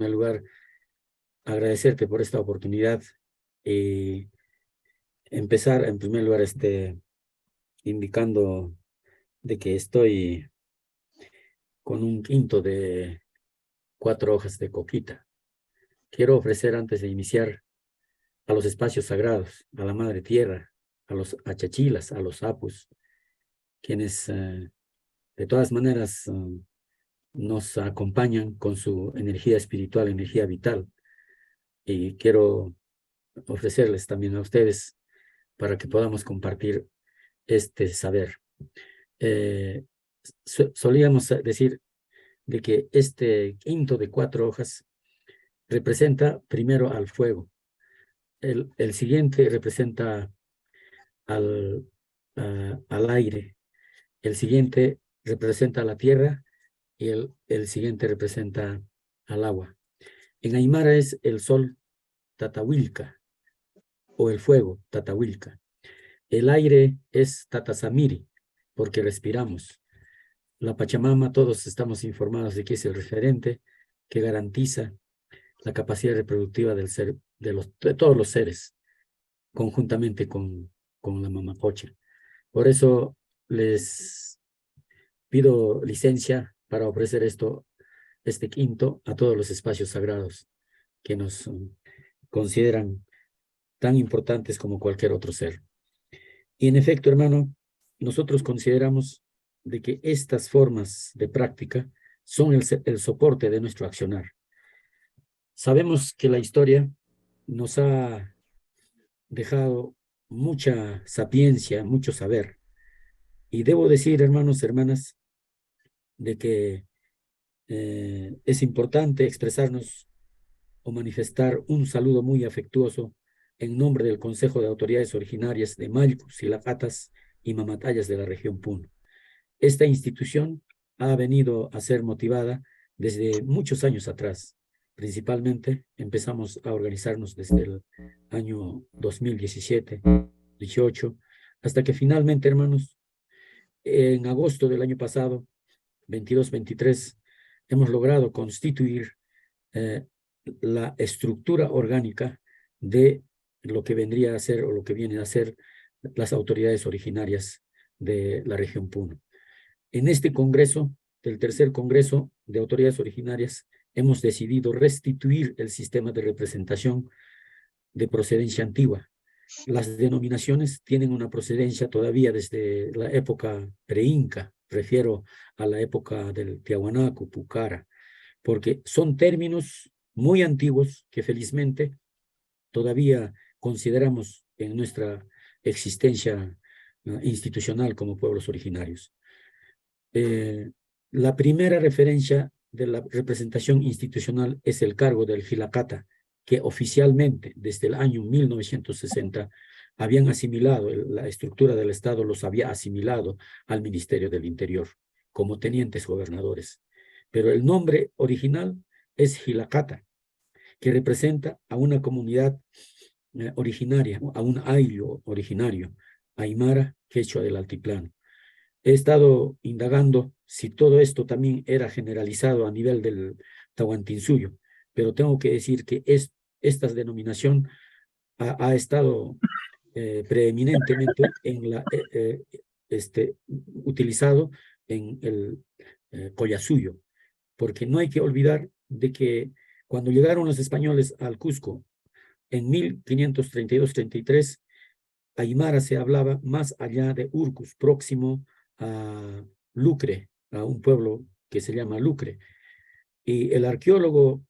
primer lugar, agradecerte por esta oportunidad y empezar, en primer lugar, indicando de que estoy con un quinto de 4 hojas de coquita. Quiero ofrecer antes de iniciar a los espacios sagrados, a la Madre Tierra, a los achachilas, a los apus, quienes de todas maneras nos acompañan con su energía espiritual, energía vital. Y quiero ofrecerles también a ustedes para que podamos compartir este saber. Solíamos decir de que este quinto de 4 hojas representa primero al fuego. El siguiente representa al aire. El siguiente representa a la tierra y el siguiente representa al agua. En Aymara es el sol, Tatahuilca, o el fuego, Tatahuilca. El aire es Tatasamiri, porque respiramos. La Pachamama, todos estamos informados de que es el referente que garantiza la capacidad reproductiva del ser, de todos los seres, conjuntamente con la Mamacocha. Por eso les pido licencia para ofrecer este quinto a todos los espacios sagrados que nos consideran tan importantes como cualquier otro ser. Y en efecto, hermano, nosotros consideramos de que estas formas de práctica son el soporte de nuestro accionar. Sabemos que la historia nos ha dejado mucha sapiencia, mucho saber. Y debo decir, hermanos, hermanas, de que es importante expresarnos o manifestar un saludo muy afectuoso en nombre del Consejo de Autoridades Originarias de Mayllus, Silacatas y Mamatayas de la región Puno. Esta institución ha venido a ser motivada desde muchos años atrás. Principalmente empezamos a organizarnos desde el año 2017, 18, hasta que finalmente, hermanos, en agosto del año pasado, 22-23, hemos logrado constituir la estructura orgánica de lo que vendría a ser o lo que vienen a ser las autoridades originarias de la región Puno. En este congreso, del tercer congreso de autoridades originarias, hemos decidido restituir el sistema de representación de procedencia antigua. Las denominaciones tienen una procedencia todavía desde la época pre-inca, refiero a la época del Tiahuanaco, Pucara, porque son términos muy antiguos que felizmente todavía consideramos en nuestra existencia institucional como pueblos originarios. La primera referencia de la representación institucional es el cargo del Jilacata, que oficialmente desde el año 1960 habían asimilado, la estructura del Estado los había asimilado al Ministerio del Interior como tenientes gobernadores. Pero el nombre original es Jilacata, que representa a una comunidad originaria, a un ayllo originario, aymara, quechua del altiplano. He estado indagando si todo esto también era generalizado a nivel del Tahuantinsuyo, pero tengo que decir que esta denominación ha estado preeminentemente utilizado en el Collasuyo, porque no hay que olvidar de que cuando llegaron los españoles al Cusco en 1532-33, aymara se hablaba más allá de Urcus, próximo a Lucre, a un pueblo que se llama Lucre. Y el arqueólogo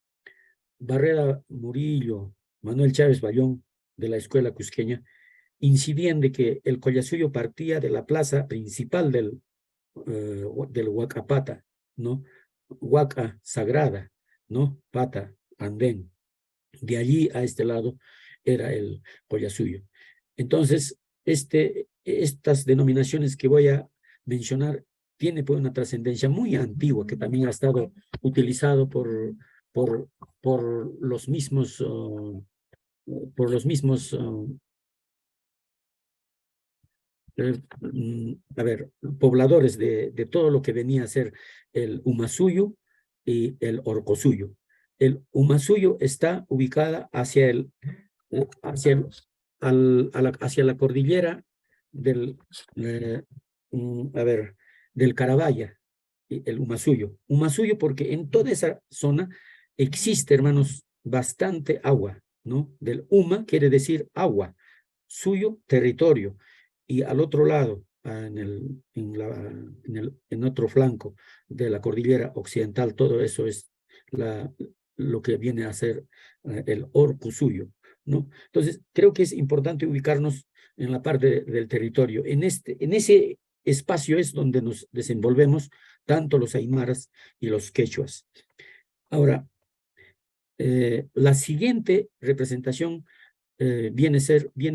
Barrera Murillo, Manuel Chávez Bayón, de la escuela cusqueña, incidían de que el Collasuyo partía de la plaza principal del Huacapata, ¿no? Huaca sagrada, ¿no? Pata, andén. De allí a este lado era el Collasuyo. Entonces, estas denominaciones que voy a mencionar tiene pues una trascendencia muy antigua que también ha estado utilizado por los mismos, pobladores de todo lo que venía a ser el Umasuyo y el Orcosuyo. el Umasuyo está ubicada hacia la cordillera del, eh, del Carabaya, el Umasuyo. Umasuyo porque en toda esa zona existe, hermanos, bastante agua, ¿no? Del Uma quiere decir agua, suyo, territorio, y al otro lado, en otro flanco de la cordillera occidental, todo eso es lo que viene a ser el Orco suyo, ¿no? Entonces, creo que es importante ubicarnos en la parte del territorio. En ese espacio es donde nos desenvolvemos tanto los aymaras y los quechuas. Ahora, la siguiente representación viene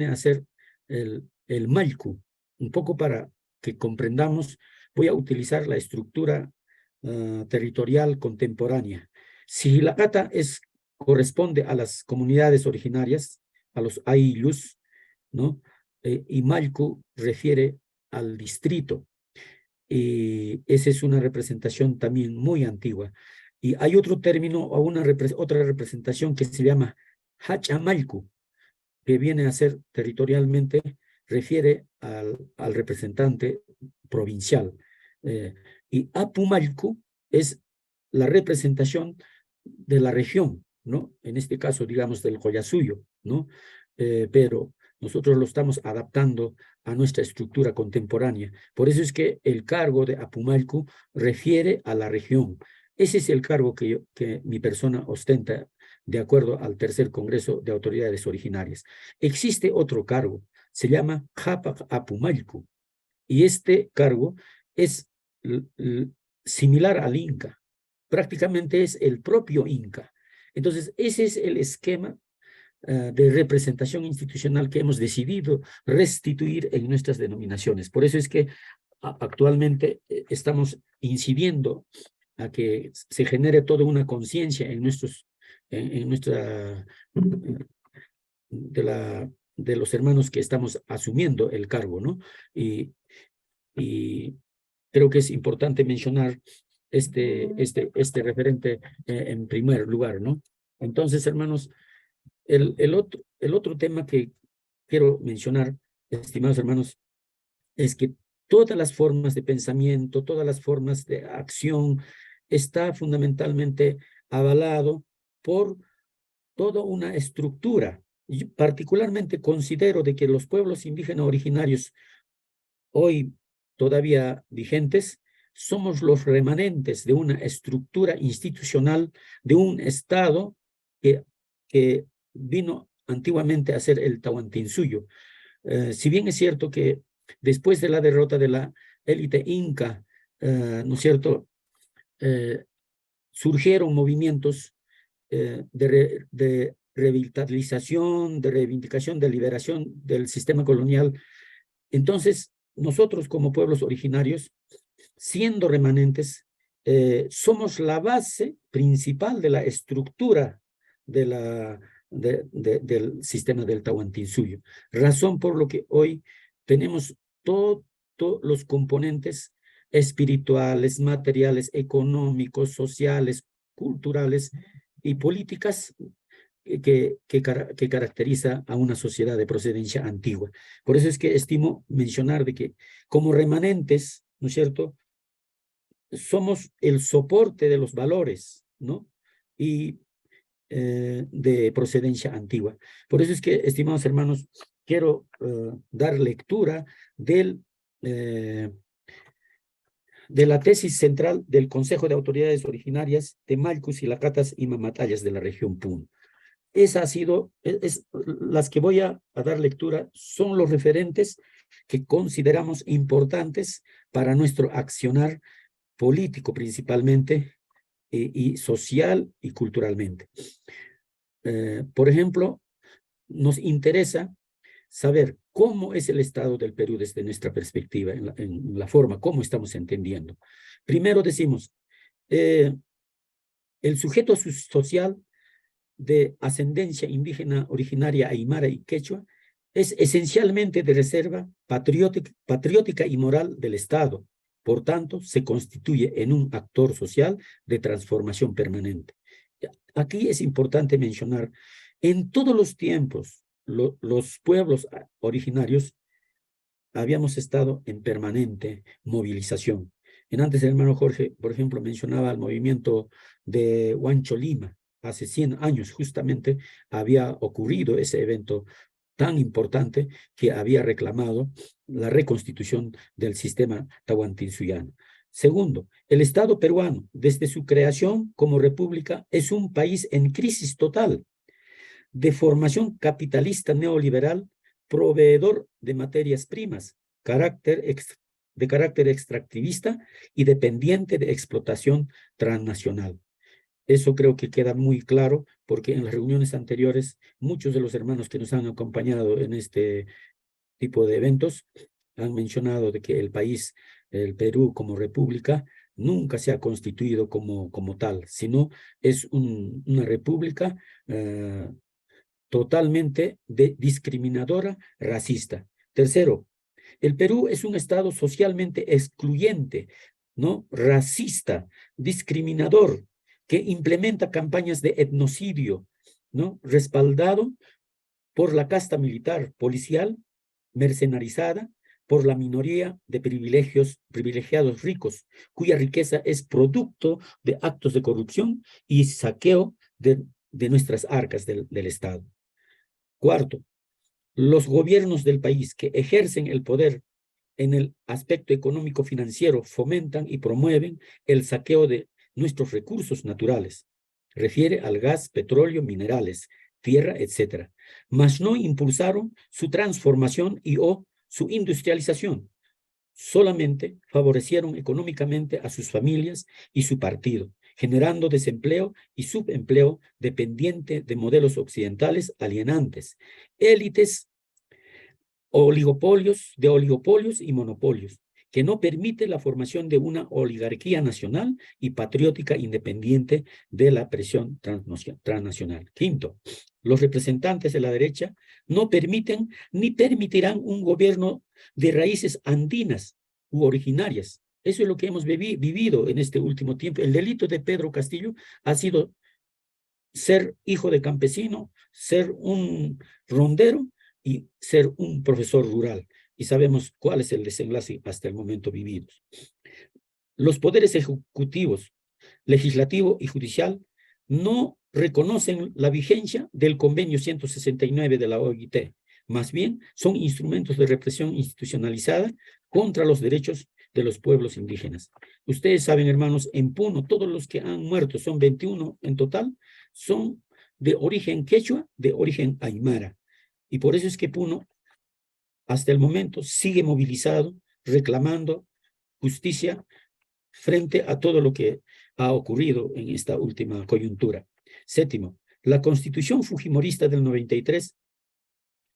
a ser el Malku. Un poco para que comprendamos, voy a utilizar la estructura territorial contemporánea. Sijilakata corresponde a las comunidades originarias, a los Ayllus, ¿no? Y Malku refiere al distrito. Y esa es una representación también muy antigua. Y hay otro término o otra representación que se llama Hachamalku, que viene a ser territorialmente, refiere al representante provincial. Y Apumalcu es la representación de la región, ¿no? En este caso, digamos, del Collasuyo, ¿no? Pero nosotros lo estamos adaptando a nuestra estructura contemporánea. Por eso es que el cargo de Apumalcu refiere a la región. Ese es el cargo que mi persona ostenta de acuerdo al tercer Congreso de Autoridades Originarias. Existe otro cargo, se llama Japac Apumalcu, y este cargo es similar al Inca, prácticamente es el propio Inca. Entonces, ese es el esquema de representación institucional que hemos decidido restituir en nuestras denominaciones. Por eso es que actualmente estamos incidiendo a que se genere toda una conciencia en nuestra de los hermanos que estamos asumiendo el cargo, ¿no? Y creo que es importante mencionar este referente en primer lugar, ¿no? Entonces, hermanos, el otro tema que quiero mencionar, estimados hermanos, es que todas las formas de pensamiento, todas las formas de acción, está fundamentalmente avalado por toda una estructura. Yo particularmente considero de que los pueblos indígenas originarios hoy todavía vigentes somos los remanentes de una estructura institucional, de un Estado que vino antiguamente a ser el Tahuantinsuyo. Si bien es cierto que después de la derrota de la élite inca, ¿no es cierto?, surgieron movimientos de revitalización, de reivindicación, de liberación del sistema colonial. Entonces, nosotros como pueblos originarios, siendo remanentes, somos la base principal de la estructura del sistema del Tahuantinsuyo. Razón por lo que hoy tenemos todos los componentes espirituales, materiales, económicos, sociales, culturales y políticas que caracteriza a una sociedad de procedencia antigua. Por eso es que estimo mencionar de que como remanentes, ¿no es cierto?, somos el soporte de los valores, ¿no?, y de procedencia antigua. Por eso es que, estimados hermanos, quiero dar lectura de la tesis central del Consejo de Autoridades Originarias de Malcus y Lacatas y Mamatallas de la región Puno. Esa ha sido, las que voy a dar lectura son los referentes que consideramos importantes para nuestro accionar político principalmente y social y culturalmente. Por ejemplo, nos interesa saber cómo es el estado del Perú desde nuestra perspectiva, en la forma, cómo estamos entendiendo. Primero decimos, el sujeto social de ascendencia indígena originaria aymara y quechua es esencialmente de reserva patriótica y moral del Estado. Por tanto, se constituye en un actor social de transformación permanente. Aquí es importante mencionar, en todos los tiempos, los pueblos originarios habíamos estado en permanente movilización. En antes el hermano Jorge, por ejemplo, mencionaba el movimiento de Huancho Lima. Hace 100 años justamente había ocurrido ese evento tan importante que había reclamado la reconstitución del sistema tahuantinsuyano. Segundo, el Estado peruano, desde su creación como república, es un país en crisis total, de formación capitalista neoliberal, proveedor de materias primas, de carácter extractivista y dependiente de explotación transnacional. Eso creo que queda muy claro porque en las reuniones anteriores muchos de los hermanos que nos han acompañado en este tipo de eventos han mencionado de que el país, el Perú como república, nunca se ha constituido como tal, sino es una república totalmente discriminadora, racista. Tercero, el Perú es un estado socialmente excluyente, ¿no? Racista, discriminador, que implementa campañas de etnocidio, ¿no? Respaldado por la casta militar, policial, mercenarizada, por la minoría de privilegiados ricos, cuya riqueza es producto de actos de corrupción y saqueo de nuestras arcas del Estado. Cuarto, los gobiernos del país que ejercen el poder en el aspecto económico-financiero fomentan y promueven el saqueo de nuestros recursos naturales. Refiere al gas, petróleo, minerales, tierra, etc. Mas no impulsaron su transformación y o su industrialización. Solamente favorecieron económicamente a sus familias y su partido, generando desempleo y subempleo dependiente de modelos occidentales alienantes, élites, oligopolios y monopolios, que no permite la formación de una oligarquía nacional y patriótica independiente de la presión transnacional. Quinto, los representantes de la derecha no permiten ni permitirán un gobierno de raíces andinas u originarias. Eso es lo que hemos vivido en este último tiempo. El delito de Pedro Castillo ha sido ser hijo de campesino, ser un rondero y ser un profesor rural. Y sabemos cuál es el desenlace hasta el momento vivido. Los poderes ejecutivos, legislativo y judicial no reconocen la vigencia del convenio 169 de la OIT. Más bien, son instrumentos de represión institucionalizada contra los derechos de los pueblos indígenas. Ustedes saben, hermanos, en Puno, todos los que han muerto, son 21 en total, son de origen quechua, de origen aymara. Y por eso es que Puno, hasta el momento, sigue movilizado, reclamando justicia frente a todo lo que ha ocurrido en esta última coyuntura. Séptimo, la Constitución Fujimorista del 93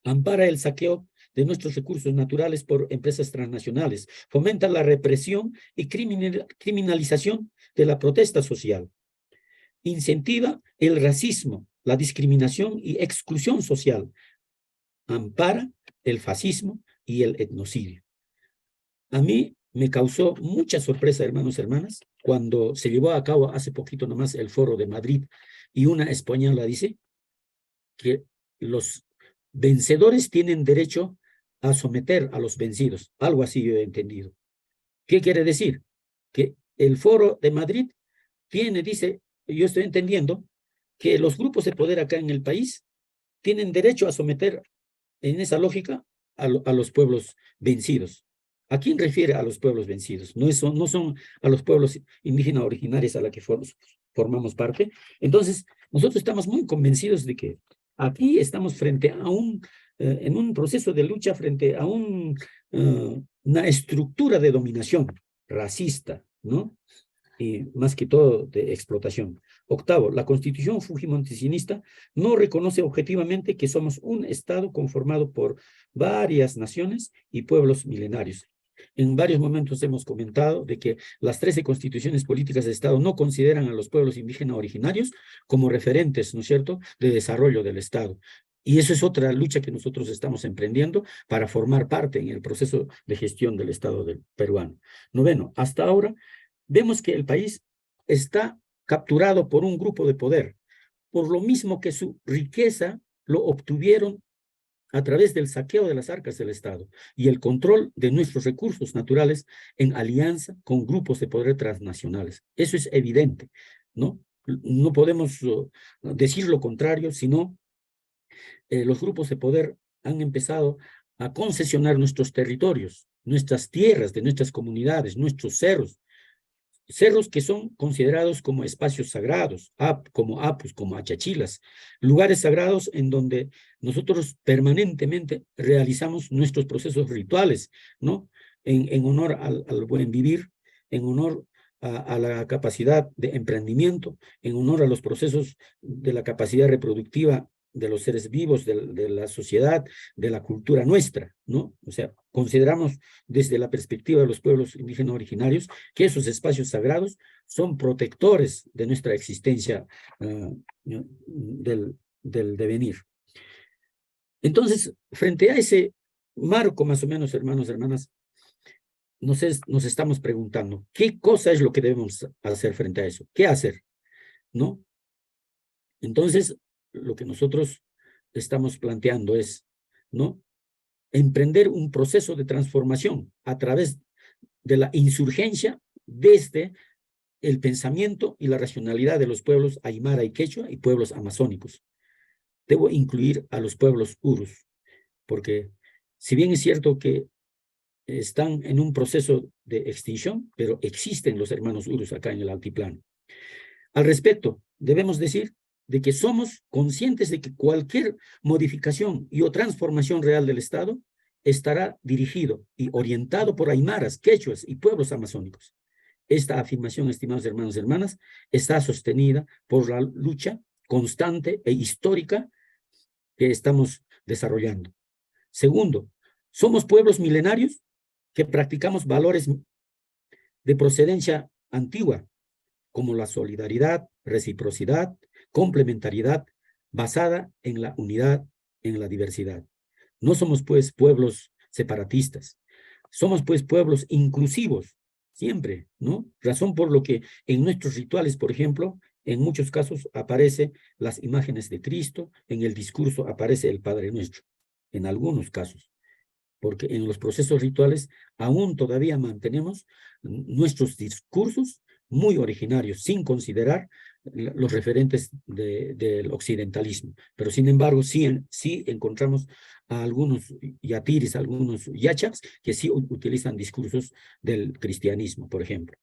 ampara el saqueo de nuestros recursos naturales por empresas transnacionales, fomenta la represión y criminalización de la protesta social, incentiva el racismo, la discriminación y exclusión social, ampara el fascismo y el etnocidio. A mí me causó mucha sorpresa, hermanos y hermanas, cuando se llevó a cabo hace poquito nomás el foro de Madrid y una española dice que los vencedores tienen derecho a someter a los vencidos. Algo así yo he entendido. ¿Qué quiere decir? Que el foro de Madrid dice, yo estoy entendiendo, que los grupos de poder acá en el país tienen derecho a someter en esa lógica a los pueblos vencidos. ¿A quién refiere a los pueblos vencidos? No son a los pueblos indígenas originarios a los que formamos parte. Entonces, nosotros estamos muy convencidos de que aquí estamos frente a en un proceso de lucha frente a una estructura de dominación racista, ¿no? Y más que todo de explotación. Octavo, la Constitución fujimontesianista no reconoce objetivamente que somos un Estado conformado por varias naciones y pueblos milenarios. En varios momentos hemos comentado de que las 13 constituciones políticas de Estado no consideran a los pueblos indígenas originarios como referentes, ¿no es cierto?, de desarrollo del Estado. Y eso es otra lucha que nosotros estamos emprendiendo para formar parte en el proceso de gestión del Estado peruano. Noveno, hasta ahora vemos que el país está capturado por un grupo de poder por lo mismo que su riqueza lo obtuvieron a través del saqueo de las arcas del Estado y el control de nuestros recursos naturales en alianza con grupos de poder transnacionales. Eso es evidente, ¿no? No podemos decir lo contrario, sino los grupos de poder han empezado a concesionar nuestros territorios, nuestras tierras de nuestras comunidades, nuestros cerros que son considerados como espacios sagrados, como apus, como achachilas, lugares sagrados en donde nosotros permanentemente realizamos nuestros procesos rituales, ¿no? En honor al buen vivir, en honor a la capacidad de emprendimiento, en honor a los procesos de la capacidad reproductiva de los seres vivos, de la sociedad, de la cultura nuestra, ¿no? O sea, consideramos desde la perspectiva de los pueblos indígenas originarios que esos espacios sagrados son protectores de nuestra existencia del devenir. Entonces, frente a ese marco, más o menos, hermanos, hermanas, nos estamos preguntando, ¿qué cosa es lo que debemos hacer frente a eso? ¿Qué hacer? ¿No? Entonces, lo que nosotros estamos planteando es, ¿no? Emprender un proceso de transformación a través de la insurgencia desde el pensamiento y la racionalidad de los pueblos aymara y quechua y pueblos amazónicos. Debo incluir a los pueblos urus, porque si bien es cierto que están en un proceso de extinción, pero existen los hermanos urus acá en el altiplano. Al respecto, debemos decir de que somos conscientes de que cualquier modificación y o transformación real del Estado estará dirigido y orientado por aymaras, quechuas y pueblos amazónicos. Esta afirmación, estimados hermanos y hermanas, está sostenida por la lucha constante e histórica que estamos desarrollando. Segundo, somos pueblos milenarios que practicamos valores de procedencia antigua, como la solidaridad, reciprocidad, complementariedad, basada en la unidad, en la diversidad. No somos, pues, pueblos separatistas. Somos, pues, pueblos inclusivos, siempre, ¿no? Razón por lo que en nuestros rituales, por ejemplo, en muchos casos aparecen las imágenes de Cristo, en el discurso aparece el Padre Nuestro, en algunos casos, porque en los procesos rituales aún todavía mantenemos nuestros discursos muy originarios, sin considerar los referentes del occidentalismo. Pero sin embargo, sí encontramos a algunos yatiris, algunos yachas, que sí utilizan discursos del cristianismo, por ejemplo.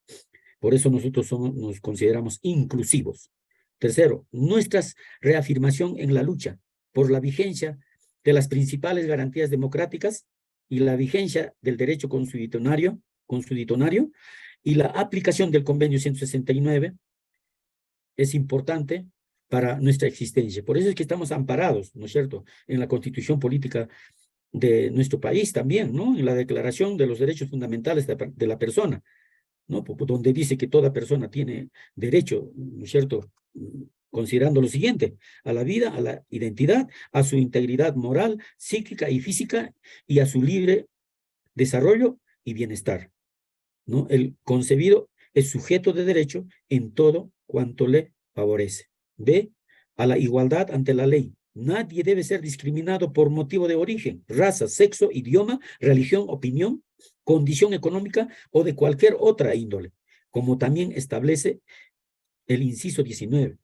Por eso nosotros nos consideramos inclusivos. Tercero, nuestra reafirmación en la lucha por la vigencia de las principales garantías democráticas y la vigencia del derecho consuetudinario y la aplicación del convenio 169 es importante para nuestra existencia. Por eso es que estamos amparados, ¿no es cierto?, en la constitución política de nuestro país también, ¿no?, en la declaración de los derechos fundamentales de la persona, ¿no?, donde dice que toda persona tiene derecho, ¿no es cierto?, considerando lo siguiente: a la vida, a la identidad, a su integridad moral, psíquica y física, y a su libre desarrollo y bienestar, ¿no? El concebido es sujeto de derecho en todo cuanto le favorece. B, a la igualdad ante la ley. Nadie debe ser discriminado por motivo de origen, raza, sexo, idioma, religión, opinión, condición económica o de cualquier otra índole, como también establece el inciso 19.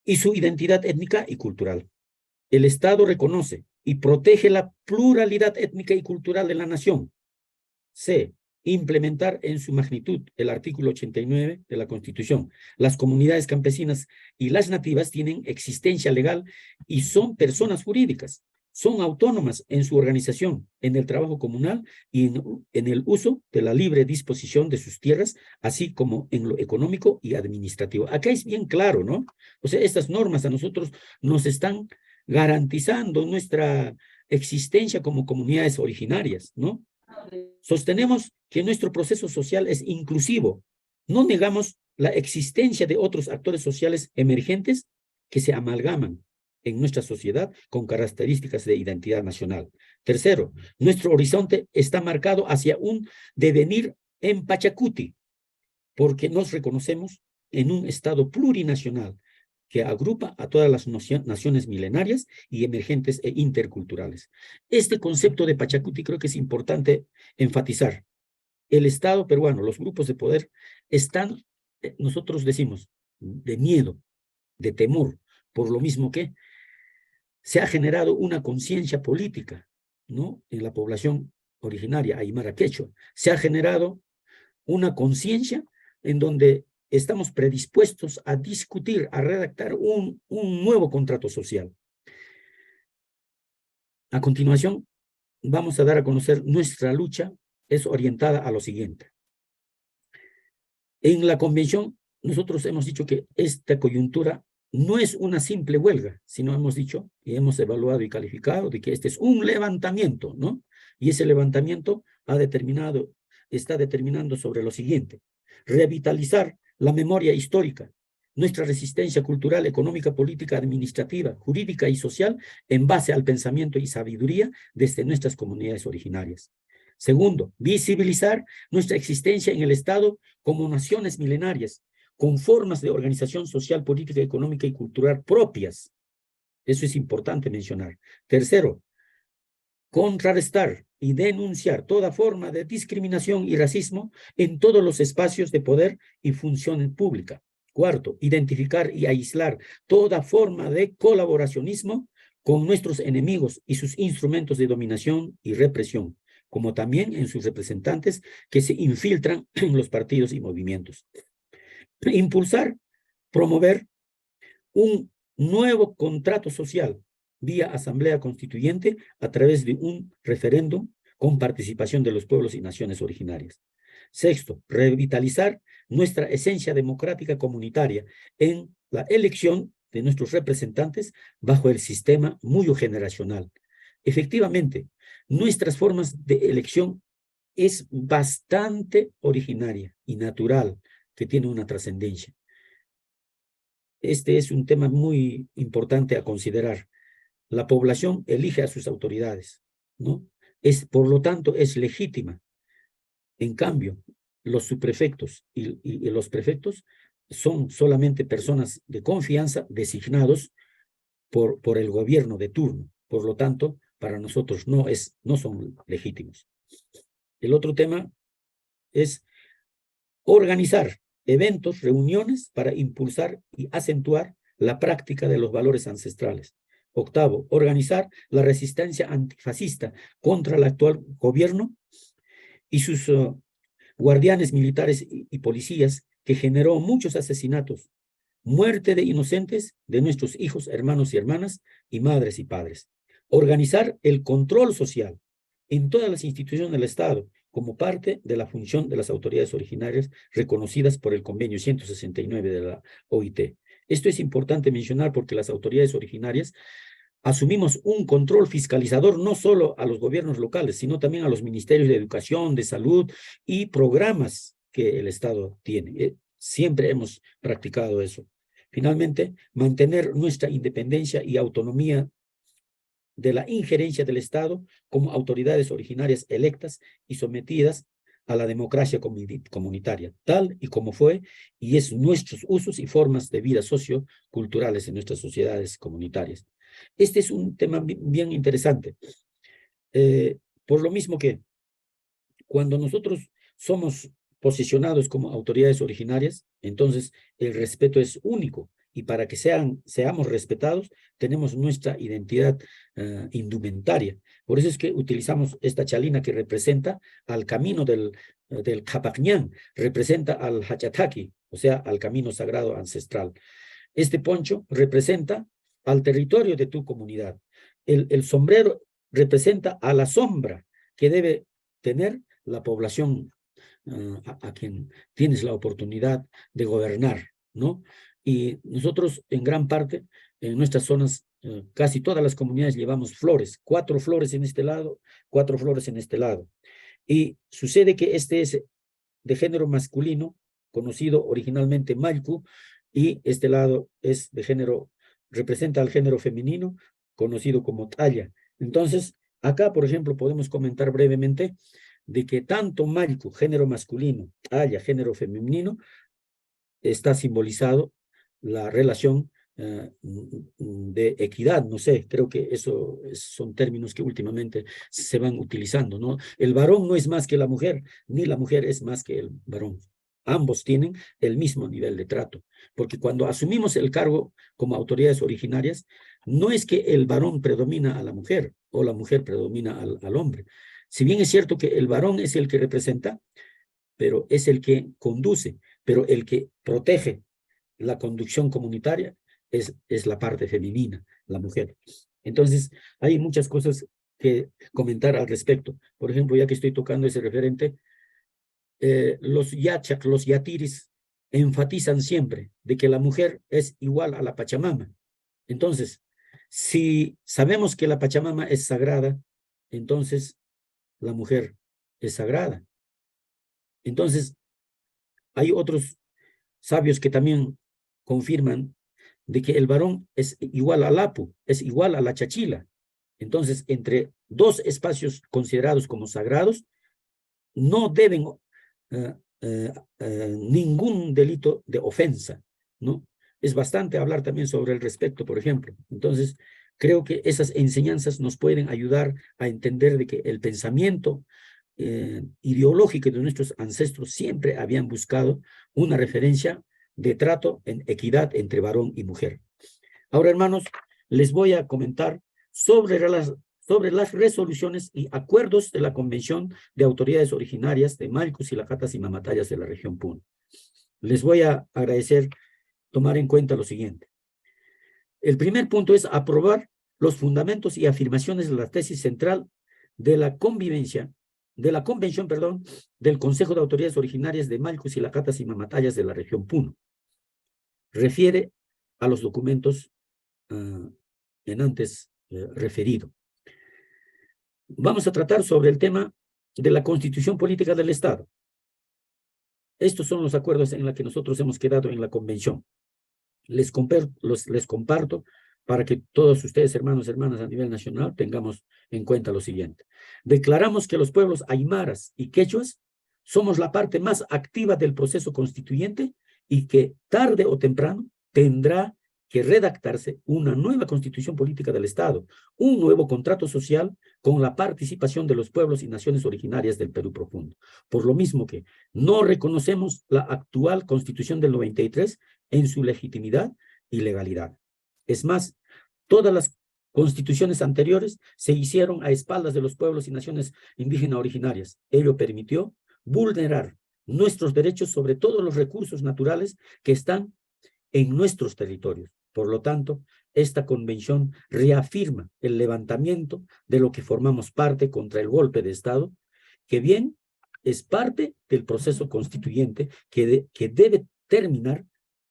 Y su identidad étnica y cultural. El Estado reconoce y protege la pluralidad étnica y cultural de la nación. C, implementar en su magnitud el artículo 89 de la Constitución. Las comunidades campesinas y las nativas tienen existencia legal y son personas jurídicas. Son autónomas en su organización, en el trabajo comunal y en el uso de la libre disposición de sus tierras, así como en lo económico y administrativo. Acá es bien claro, ¿no? O sea, estas normas a nosotros nos están garantizando nuestra existencia como comunidades originarias, ¿no? Sostenemos que nuestro proceso social es inclusivo. No negamos la existencia de otros actores sociales emergentes que se amalgaman en nuestra sociedad con características de identidad nacional. Tercero, nuestro horizonte está marcado hacia un devenir en Pachacuti, porque nos reconocemos en un Estado plurinacional, que agrupa a todas las naciones milenarias y emergentes e interculturales. Este concepto de Pachacuti creo que es importante enfatizar. El Estado peruano, los grupos de poder, están, nosotros decimos, de miedo, de temor, por lo mismo que se ha generado una conciencia política, ¿no? En la población originaria, aymara quechua. Se ha generado una conciencia en donde estamos predispuestos a discutir, a redactar un nuevo contrato social. A continuación, vamos a dar a conocer nuestra lucha, es orientada a lo siguiente. En la convención, nosotros hemos dicho que esta coyuntura no es una simple huelga, sino hemos dicho y hemos evaluado y calificado de que este es un levantamiento, ¿no? Y ese levantamiento está determinando sobre lo siguiente: revitalizar la memoria histórica, nuestra resistencia cultural, económica, política, administrativa, jurídica y social en base al pensamiento y sabiduría desde nuestras comunidades originarias. Segundo, visibilizar nuestra existencia en el Estado como naciones milenarias, con formas de organización social, política, económica y cultural propias. Eso es importante mencionar. Tercero, contrarrestar y denunciar toda forma de discriminación y racismo en todos los espacios de poder y función pública. Cuarto, identificar y aislar toda forma de colaboracionismo con nuestros enemigos y sus instrumentos de dominación y represión, como también en sus representantes que se infiltran en los partidos y movimientos. Impulsar, promover un nuevo contrato social vía asamblea constituyente a través de un referéndum con participación de los pueblos y naciones originarias. Sexto, revitalizar nuestra esencia democrática comunitaria en la elección de nuestros representantes bajo el sistema multigeneracional. Efectivamente, nuestras formas de elección es bastante originaria y natural, que tiene una trascendencia. Este es un tema muy importante a considerar. La población elige a sus autoridades, ¿no? Por lo tanto, es legítima. En cambio, los subprefectos y los prefectos son solamente personas de confianza designados por el gobierno de turno. Por lo tanto, para nosotros no son legítimos. El otro tema es organizar eventos, reuniones para impulsar y acentuar la práctica de los valores ancestrales. Octavo, organizar la resistencia antifascista contra el actual gobierno y sus guardianes militares y policías, que generó muchos asesinatos, muerte de inocentes, de nuestros hijos, hermanos y hermanas, y madres y padres. Organizar el control social en todas las instituciones del Estado, como parte de la función de las autoridades originarias reconocidas por el convenio 169 de la OIT. Esto es importante mencionar porque las autoridades originarias asumimos un control fiscalizador no solo a los gobiernos locales, sino también a los ministerios de educación, de salud y programas que el Estado tiene. Siempre hemos practicado eso. Finalmente, mantener nuestra independencia y autonomía de la injerencia del Estado como autoridades originarias electas y sometidas a la democracia comunitaria, tal y como fue y es nuestros usos y formas de vida socioculturales en nuestras sociedades comunitarias. Este es un tema bien interesante, por lo mismo que cuando nosotros somos posicionados como autoridades originarias, entonces el respeto es único. Y para que seamos respetados, tenemos nuestra identidad indumentaria. Por eso es que utilizamos esta chalina que representa al camino del Capacñán, representa al Hachataki, o sea, al camino sagrado ancestral. Este poncho representa al territorio de tu comunidad. El sombrero representa a la sombra que debe tener la población a quien tienes la oportunidad de gobernar, ¿no? Y nosotros en gran parte, en nuestras zonas, casi todas las comunidades llevamos flores, 4 flores en este lado, 4 flores en este lado. Y sucede que este es de género masculino, conocido originalmente Malku, y este lado es de género, representa al género femenino, conocido como Talla. Entonces, acá, por ejemplo, podemos comentar brevemente de que tanto Malku, género masculino, Talla, género femenino, está simbolizado la relación de equidad, no sé, creo que eso son términos que últimamente se van utilizando, ¿no? El varón no es más que la mujer, ni la mujer es más que el varón. Ambos tienen el mismo nivel de trato, porque cuando asumimos el cargo como autoridades originarias, no es que el varón predomina a la mujer o la mujer predomina al hombre. Si bien es cierto que el varón es el que representa, pero es el que conduce, pero el que protege la conducción comunitaria es la parte femenina, la mujer. Entonces, hay muchas cosas que comentar al respecto. Por ejemplo, ya que estoy tocando ese referente, los yachak, los yatiris, enfatizan siempre de que la mujer es igual a la Pachamama. Entonces, si sabemos que la Pachamama es sagrada, entonces la mujer es sagrada. Entonces, hay otros sabios que también confirman de que el varón es igual al Apu, es igual a la Chachila. Entonces, entre dos espacios considerados como sagrados, no deben ningún delito de ofensa, ¿no? Es bastante hablar también sobre el respeto, por ejemplo. Entonces, creo que esas enseñanzas nos pueden ayudar a entender de que el pensamiento ideológico de nuestros ancestros siempre habían buscado una referencia de trato en equidad entre varón y mujer. Ahora, hermanos, les voy a comentar sobre las resoluciones y acuerdos de la Convención de Autoridades Originarias de Malcus, Silacatas y Mamatayas de la región Puno. Les voy a agradecer tomar en cuenta lo siguiente. El primer punto es aprobar los fundamentos y afirmaciones de la tesis central de la convención, del Consejo de Autoridades Originarias de Malcus, Silacatas y Mamatayas de la región Puno. Refiere a los documentos en antes referido. Vamos a tratar sobre el tema de la Constitución Política del Estado. Estos son los acuerdos en los que nosotros hemos quedado en la convención. Les comparto para que todos ustedes, hermanos y hermanas a nivel nacional, tengamos en cuenta lo siguiente. Declaramos que los pueblos aymaras y quechuas somos la parte más activa del proceso constituyente y que tarde o temprano tendrá que redactarse una nueva constitución política del Estado, un nuevo contrato social con la participación de los pueblos y naciones originarias del Perú profundo. Por lo mismo que no reconocemos la actual constitución del 93 en su legitimidad y legalidad. Es más, todas las constituciones anteriores se hicieron a espaldas de los pueblos y naciones indígenas originarias. Ello permitió vulnerar nuestros derechos sobre todos los recursos naturales que están en nuestros territorios. Por lo tanto, esta convención reafirma el levantamiento de lo que formamos parte contra el golpe de Estado, que bien es parte del proceso constituyente que debe terminar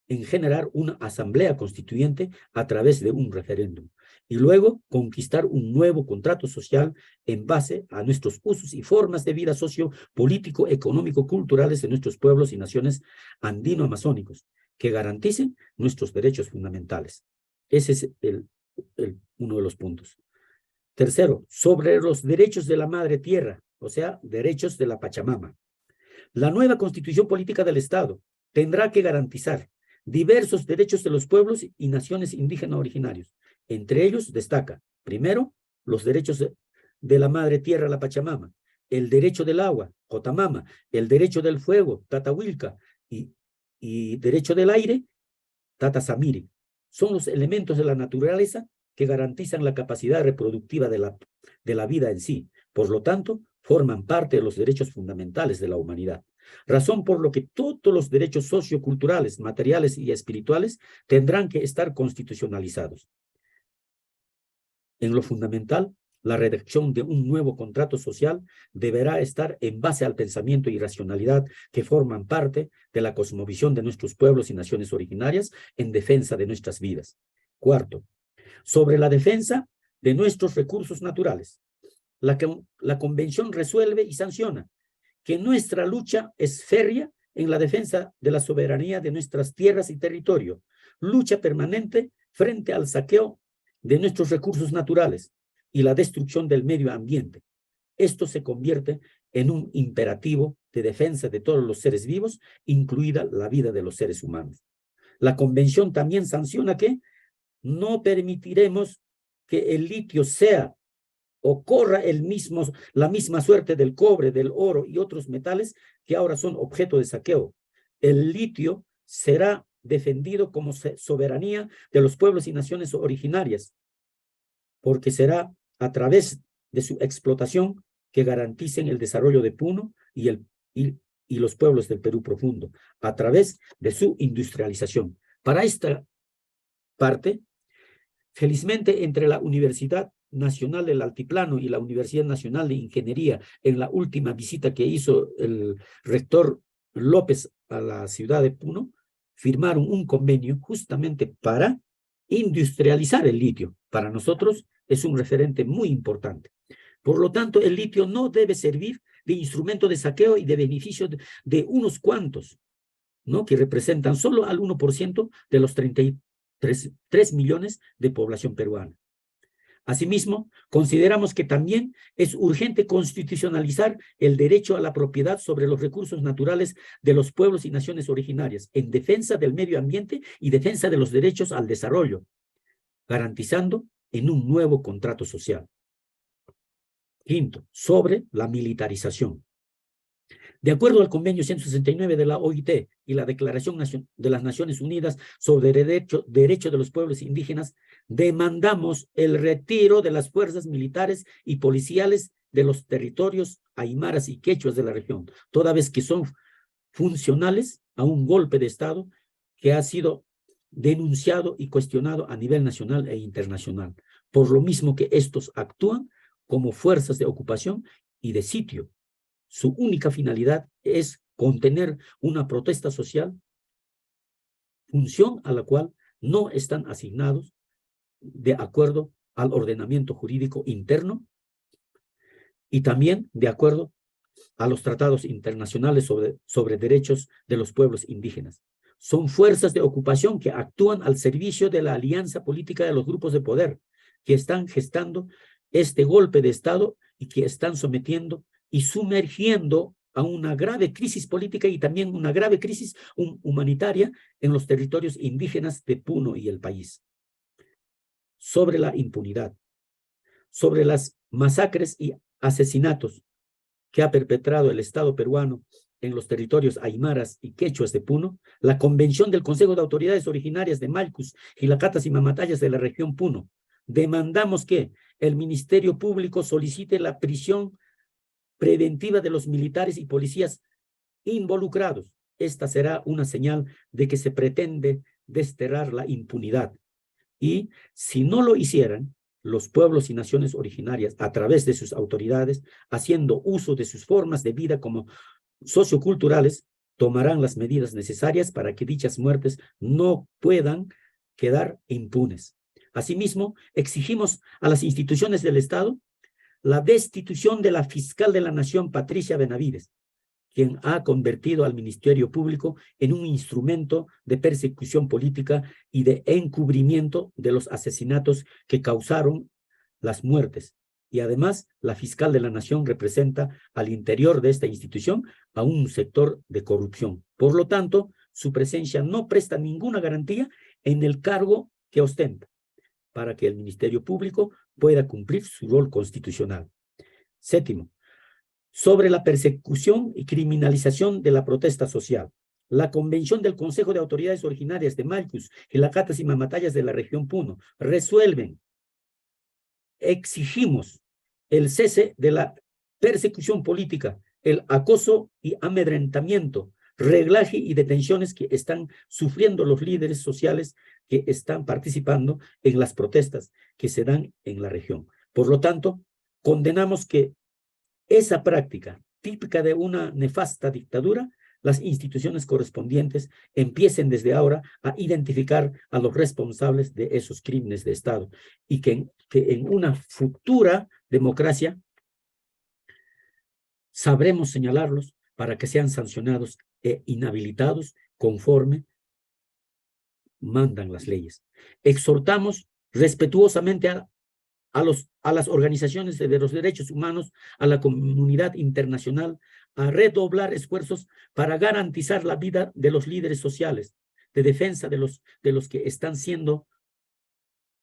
en generar una asamblea constituyente a través de un referéndum y luego conquistar un nuevo contrato social en base a nuestros usos y formas de vida socio-político, económico, culturales de nuestros pueblos y naciones andino-amazónicos que garanticen nuestros derechos fundamentales. Ese es uno de los puntos. Tercero, sobre los derechos de la madre tierra, o sea, derechos de la Pachamama. La nueva constitución política del Estado tendrá que garantizar diversos derechos de los pueblos y naciones indígenas originarios. Entre ellos destaca, primero, los derechos de la madre tierra, la Pachamama, el derecho del agua, Jotamama, el derecho del fuego, Tatahuilca, y derecho del aire, Tatasamiri. Son los elementos de la naturaleza que garantizan la capacidad reproductiva de la vida en sí. Por lo tanto, forman parte de los derechos fundamentales de la humanidad. Razón por lo que todos los derechos socioculturales, materiales y espirituales tendrán que estar constitucionalizados. En lo fundamental, la redacción de un nuevo contrato social deberá estar en base al pensamiento y racionalidad que forman parte de la cosmovisión de nuestros pueblos y naciones originarias en defensa de nuestras vidas. Cuarto, sobre la defensa de nuestros recursos naturales. La Convención resuelve y sanciona que nuestra lucha es férrea en la defensa de la soberanía de nuestras tierras y territorio, lucha permanente frente al saqueo de nuestros recursos naturales y la destrucción del medio ambiente. Esto se convierte en un imperativo de defensa de todos los seres vivos, incluida la vida de los seres humanos. La Convención también sanciona que no permitiremos que el litio sea o corra la misma suerte del cobre, del oro y otros metales que ahora son objeto de saqueo. El litio será defendido como soberanía de los pueblos y naciones originarias, porque será a través de su explotación que garanticen el desarrollo de Puno y los pueblos del Perú profundo, a través de su industrialización. Para esta parte, felizmente, entre la Universidad Nacional del Altiplano y la Universidad Nacional de Ingeniería, en la última visita que hizo el rector López a la ciudad de Puno, firmaron un convenio justamente para industrializar el litio. Para nosotros es un referente muy importante. Por lo tanto, el litio no debe servir de instrumento de saqueo y de beneficio de unos cuantos, ¿no? Que representan solo al 1% de los 33 millones de población peruana. Asimismo, consideramos que también es urgente constitucionalizar el derecho a la propiedad sobre los recursos naturales de los pueblos y naciones originarias, en defensa del medio ambiente y defensa de los derechos al desarrollo, garantizando en un nuevo contrato social. Quinto, sobre la militarización. De acuerdo al convenio 169 de la OIT y la Declaración de las Naciones Unidas sobre derecho de los pueblos indígenas, demandamos el retiro de las fuerzas militares y policiales de los territorios aymaras y quechuas de la región, toda vez que son funcionales a un golpe de Estado que ha sido denunciado y cuestionado a nivel nacional e internacional, por lo mismo que estos actúan como fuerzas de ocupación y de sitio. Su única finalidad es contener una protesta social, función a la cual no están asignados de acuerdo al ordenamiento jurídico interno y también de acuerdo a los tratados internacionales sobre derechos de los pueblos indígenas. Son fuerzas de ocupación que actúan al servicio de la alianza política de los grupos de poder que están gestando este golpe de Estado y que están sometiendo y sumergiendo a una grave crisis política y también una grave crisis humanitaria en los territorios indígenas de Puno y el país. Sobre la impunidad, sobre las masacres y asesinatos que ha perpetrado el Estado peruano en los territorios aymaras y quechuas de Puno, la Convención del Consejo de Autoridades Originarias de Malcus, Jilacatas y Mamatayas de la región Puno, demandamos que el Ministerio Público solicite la prisión preventiva de los militares y policías involucrados. Esta será una señal de que se pretende desterrar la impunidad. Y si no lo hicieran, los pueblos y naciones originarias, a través de sus autoridades, haciendo uso de sus formas de vida como socioculturales, tomarán las medidas necesarias para que dichas muertes no puedan quedar impunes. Asimismo, exigimos a las instituciones del Estado la destitución de la fiscal de la Nación, Patricia Benavides, quien ha convertido al Ministerio Público en un instrumento de persecución política y de encubrimiento de los asesinatos que causaron las muertes. Y además, la fiscal de la Nación representa al interior de esta institución a un sector de corrupción. Por lo tanto, su presencia no presta ninguna garantía en el cargo que ostenta para que el Ministerio Público pueda cumplir su rol constitucional. Séptimo, sobre la persecución y criminalización de la protesta social. La Convención del Consejo de Autoridades Originarias de Malcus, Jilacatas y Mamatayas de la región Puno resuelven. Exigimos el cese de la persecución política, el acoso y amedrentamiento, reglaje y detenciones que están sufriendo los líderes sociales que están participando en las protestas que se dan en la región. Por lo tanto, condenamos que esa práctica típica de una nefasta dictadura, las instituciones correspondientes empiecen desde ahora a identificar a los responsables de esos crímenes de Estado y que en una futura democracia sabremos señalarlos para que sean sancionados e inhabilitados conforme mandan las leyes. Exhortamos respetuosamente a las organizaciones de los derechos humanos, a la comunidad internacional, a redoblar esfuerzos para garantizar la vida de los líderes sociales, de defensa de los que están siendo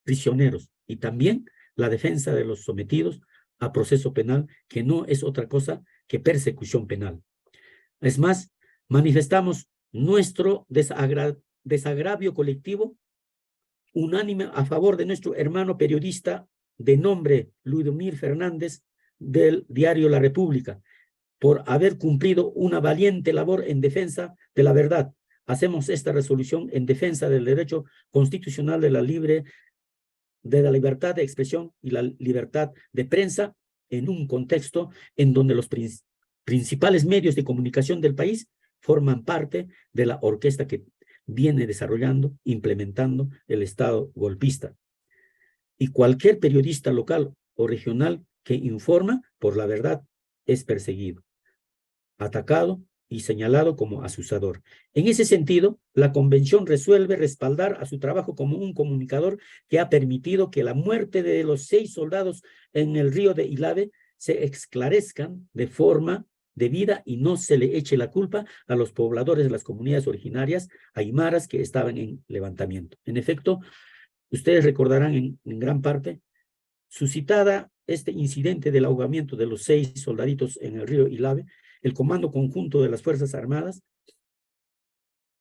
prisioneros y también la defensa de los sometidos a proceso penal, que no es otra cosa que persecución penal. Es más, manifestamos nuestro desagravio colectivo unánime a favor de nuestro hermano periodista de nombre Ludomir Fernández del diario La República, por haber cumplido una valiente labor en defensa de la verdad. Hacemos esta resolución en defensa del derecho constitucional de la libertad de expresión y la libertad de prensa en un contexto en donde los principales medios de comunicación del país forman parte de la orquesta que viene desarrollando, implementando el Estado golpista. Y cualquier periodista local o regional que informa por la verdad es perseguido, atacado y señalado como asusador. En ese sentido, la Convención resuelve respaldar a su trabajo como un comunicador que ha permitido que la muerte de los 6 soldados en el río de Ilave se esclarezcan de forma debida y no se le eche la culpa a los pobladores de las comunidades originarias aymaras que estaban en levantamiento. En efecto, ustedes recordarán en gran parte, suscitada este incidente del ahogamiento de los 6 soldaditos en el río Ilave, el Comando Conjunto de las Fuerzas Armadas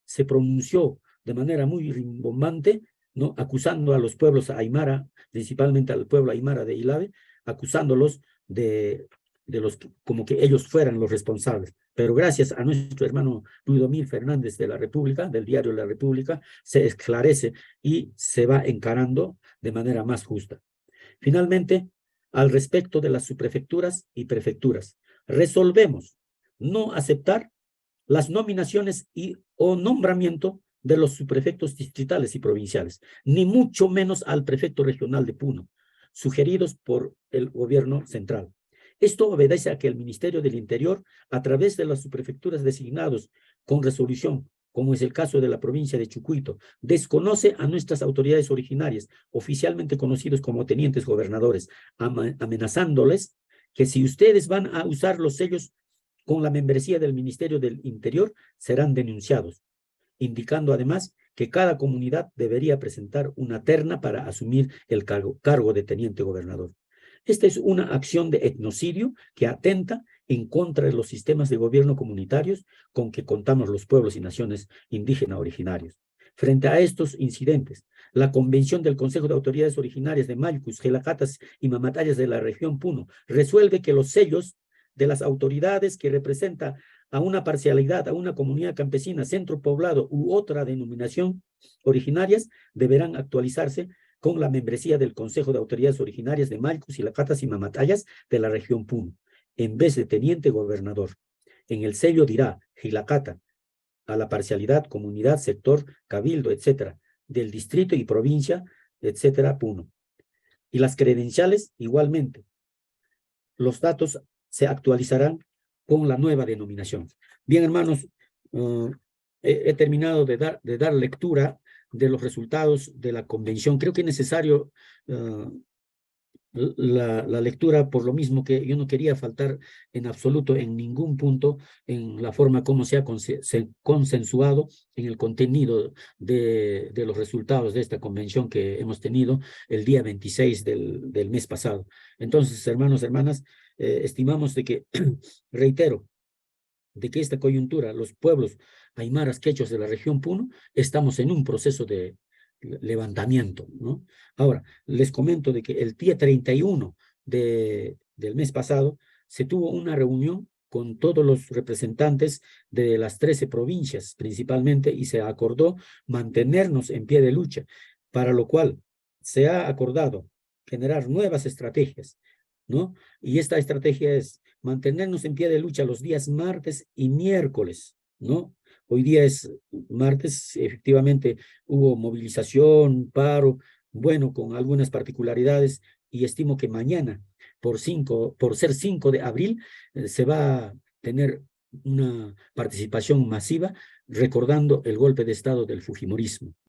se pronunció de manera muy rimbombante, ¿no?, acusando a los pueblos aymara, principalmente al pueblo aymara de Ilave, acusándolos de los como que ellos fueran los responsables. Pero gracias a nuestro hermano Ludomir Fernández de La República, del diario La República, se esclarece y se va encarando de manera más justa. Finalmente, al respecto de las subprefecturas y prefecturas, resolvemos no aceptar las nominaciones o nombramiento de los subprefectos distritales y provinciales, ni mucho menos al prefecto regional de Puno, sugeridos por el gobierno central. Esto obedece a que el Ministerio del Interior, a través de las subprefecturas designados con resolución, como es el caso de la provincia de Chucuito, desconoce a nuestras autoridades originarias, oficialmente conocidos como tenientes gobernadores, amenazándoles que si ustedes van a usar los sellos con la membresía del Ministerio del Interior, serán denunciados, indicando además que cada comunidad debería presentar una terna para asumir el cargo de teniente gobernador. Esta es una acción de etnocidio que atenta en contra de los sistemas de gobierno comunitarios con que contamos los pueblos y naciones indígenas originarios. Frente a estos incidentes, la Convención del Consejo de Autoridades Originarias de Maycus, Jelacatas y Mamatayas de la región Puno resuelve que los sellos de las autoridades que representa a una parcialidad, a una comunidad campesina, centro poblado u otra denominación originarias deberán actualizarse con la membresía del Consejo de Autoridades Originarias de Maycus, Jelacatas y Mamatayas de la región Puno, en vez de teniente gobernador. En el sello dirá Jilacata a la parcialidad, comunidad, sector, cabildo, etcétera, del distrito y provincia, etcétera, Puno. Y las credenciales igualmente. Los datos se actualizarán con la nueva denominación. Bien, hermanos, he terminado de dar lectura de los resultados de la convención. Creo que es necesario la lectura, por lo mismo que yo no quería faltar en absoluto en ningún punto en la forma como se ha consensuado en el contenido de los resultados de esta convención que hemos tenido el día 26 del mes pasado. Entonces, hermanos, hermanas, estimamos de que, reitero, de que esta coyuntura, los pueblos aymaras quechos de la región Puno, estamos en un proceso de levantamiento, ¿no? Ahora, les comento de que el día 31 del mes pasado se tuvo una reunión con todos los representantes de las 13 provincias principalmente y se acordó mantenernos en pie de lucha, para lo cual se ha acordado generar nuevas estrategias, ¿no? Y esta estrategia es mantenernos en pie de lucha los días martes y miércoles, ¿no? Hoy día es martes, efectivamente hubo movilización, paro, bueno, con algunas particularidades, y estimo que mañana, por ser 5 de abril, se va a tener una participación masiva recordando el golpe de estado del fujimorismo.